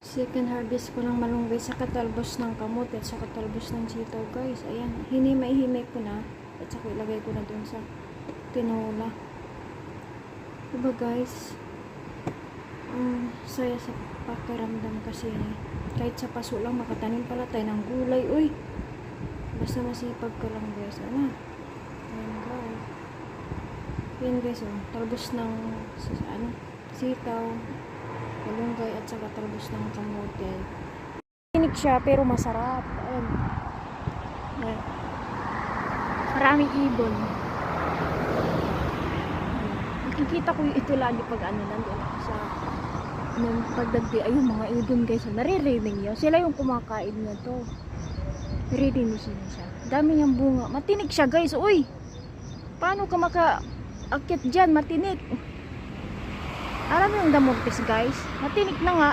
Second harvest ko ng malunggay sa katalbos ng kamote at sa katalbos ng sitaw, guys. Ayan, hinimay-himay ko na at saka ilagay ko na dun sa tinola. Diba, guys? Saya sa pakiramdam kasi kahit sa paso lang makatanim pala tayo ng gulay. Uy, basta masipag ka lang, guys. Ayan, guys. Yan, guys, oh. Talbos ng sitaw, malunggay at saka talbos ng kamote. Tinik siya pero masarap. Ayan. Ayan. Maraming ibon. Nakikita ko yung ito lagi pag nandun ako sa nung pagdagdi. Ayun, mga ibon, guys. Naririnig nyo. Sila yung kumakain na to. Naririnig nyo siya. Dami niyang bunga. Matinik siya, guys. Uy! Paano ka maka-akit dyan? Matinik. Alam mo yung damortis, guys? Matinik na nga.